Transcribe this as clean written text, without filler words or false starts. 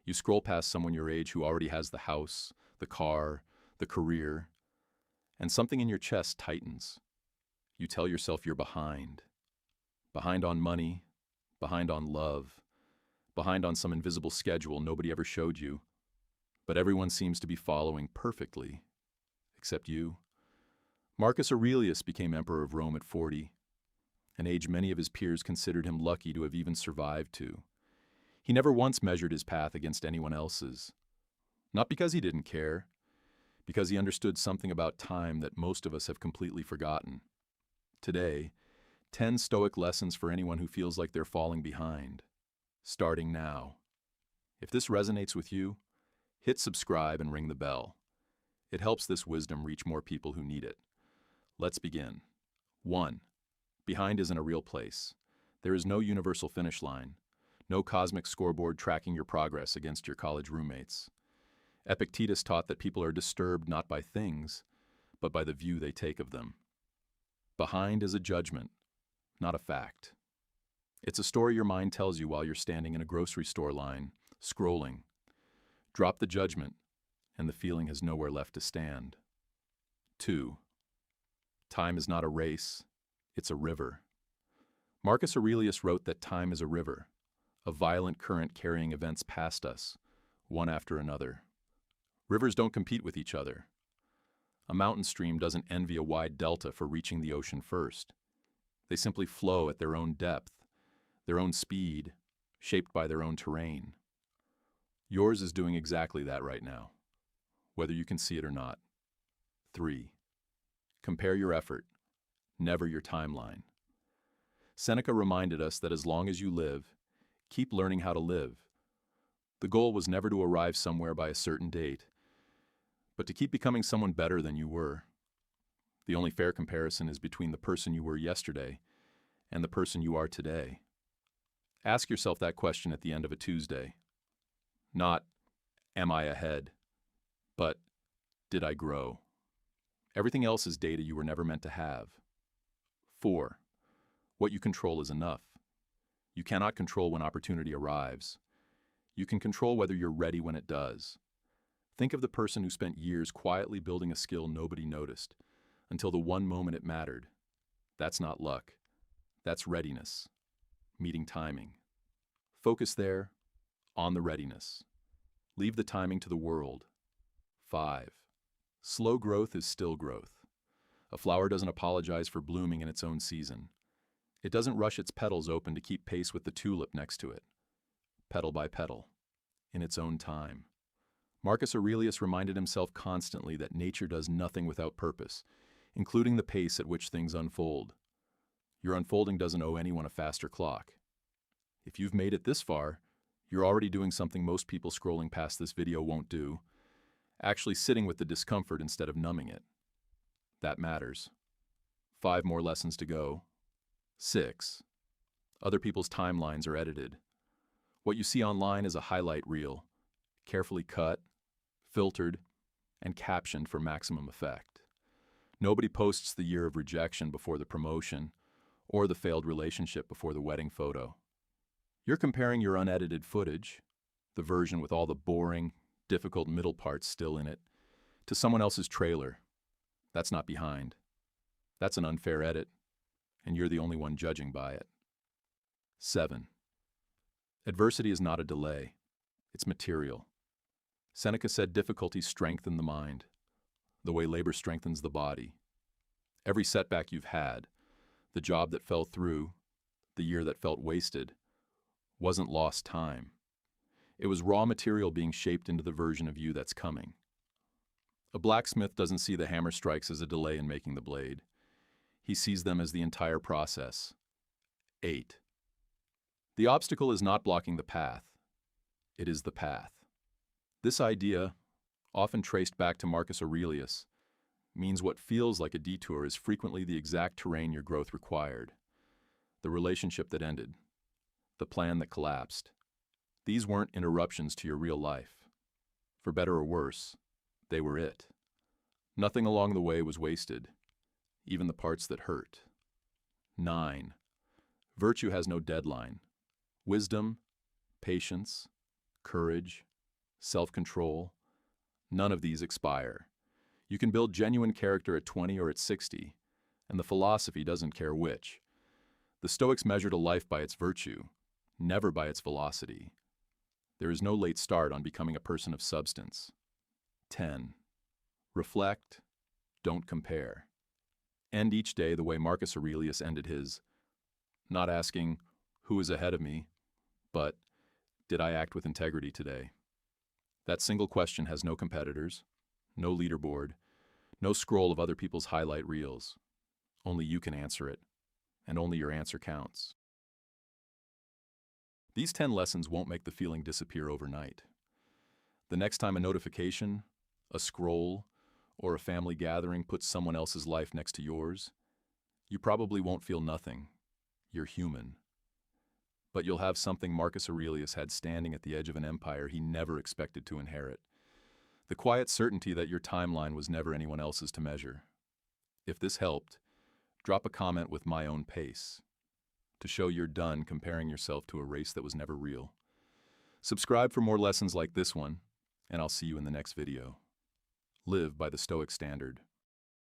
You scroll past someone your age who already has the house, the car, the career, and something in your chest tightens. You tell yourself you're behind. Behind on money, behind on love, behind on some invisible schedule nobody ever showed you. But everyone seems to be following perfectly, except you. Marcus Aurelius became emperor of Rome at 40, an age many of his peers considered him lucky to have even survived to. He never once measured his path against anyone else's. Not because he didn't care, because he understood something about time that most of us have completely forgotten. Today, 10 Stoic lessons for anyone who feels like they're falling behind. Starting now. If this resonates with you, hit subscribe and ring the bell. It helps this wisdom reach more people who need it. Let's begin. 1. Behind isn't a real place. There is no universal finish line. No cosmic scoreboard tracking your progress against your college roommates. Epictetus taught that people are disturbed not by things, but by the view they take of them. Behind is a judgment, not a fact. It's a story your mind tells you while you're standing in a grocery store line, scrolling. Drop the judgment, and the feeling has nowhere left to stand. 2. Time is not a race, it's a river. Marcus Aurelius wrote that time is a river, a violent current carrying events past us, one after another. Rivers don't compete with each other. A mountain stream doesn't envy a wide delta for reaching the ocean first. They simply flow at their own depth, their own speed, shaped by their own terrain. Yours is doing exactly that right now, whether you can see it or not. 3. Compare your effort, never your timeline. Seneca reminded us that as long as you live, keep learning how to live. The goal was never to arrive somewhere by a certain date, but to keep becoming someone better than you were. The only fair comparison is between the person you were yesterday and the person you are today. Ask yourself that question at the end of a Tuesday. Not, am I ahead? But, did I grow? Everything else is data you were never meant to have. 4. What you control is enough. You cannot control when opportunity arrives. You can control whether you're ready when it does. Think of the person who spent years quietly building a skill nobody noticed, until the one moment it mattered. That's not luck. That's readiness. Meeting timing. Focus there, on the readiness. Leave the timing to the world. 5. Slow growth is still growth. A flower doesn't apologize for blooming in its own season. It doesn't rush its petals open to keep pace with the tulip next to it. Petal by petal, in its own time. Marcus Aurelius reminded himself constantly that nature does nothing without purpose, including the pace at which things unfold. Your unfolding doesn't owe anyone a faster clock. If you've made it this far, you're already doing something most people scrolling past this video won't do, actually sitting with the discomfort instead of numbing it. That matters. 5 more lessons to go. 6. Other people's timelines are edited. What you see online is a highlight reel, carefully cut, filtered, and captioned for maximum effect. Nobody posts the year of rejection before the promotion, or the failed relationship before the wedding photo. You're comparing your unedited footage, the version with all the boring, difficult middle parts still in it, to someone else's trailer. That's not behind. That's an unfair edit, and you're the only one judging by it. 7. Adversity is not a delay. It's material. Seneca said difficulties strengthen the mind, the way labor strengthens the body. Every setback you've had, the job that fell through, the year that felt wasted, wasn't lost time. It was raw material being shaped into the version of you that's coming. A blacksmith doesn't see the hammer strikes as a delay in making the blade. He sees them as the entire process. 8. The obstacle is not blocking the path. It is the path. This idea, often traced back to Marcus Aurelius, means what feels like a detour is frequently the exact terrain your growth required. The relationship that ended. The plan that collapsed. These weren't interruptions to your real life. For better or worse, they were it. Nothing along the way was wasted, even the parts that hurt. 9. Virtue has no deadline. Wisdom, patience, courage, self-control. None of these expire. You can build genuine character at 20 or at 60, and the philosophy doesn't care which. The Stoics measured a life by its virtue, never by its velocity. There is no late start on becoming a person of substance. 10. Reflect, don't compare. End each day the way Marcus Aurelius ended his, not asking, who is ahead of me, but, did I act with integrity today? That single question has no competitors, no leaderboard, no scroll of other people's highlight reels. Only you can answer it, and only your answer counts. These 10 lessons won't make the feeling disappear overnight. The next time a notification, a scroll, or a family gathering puts someone else's life next to yours, you probably won't feel nothing. You're human. But you'll have something Marcus Aurelius had standing at the edge of an empire he never expected to inherit. The quiet certainty that your timeline was never anyone else's to measure. If this helped, drop a comment with "my own pace" to show you're done comparing yourself to a race that was never real. Subscribe for more lessons like this one, and I'll see you in the next video. Live by the Stoic standard.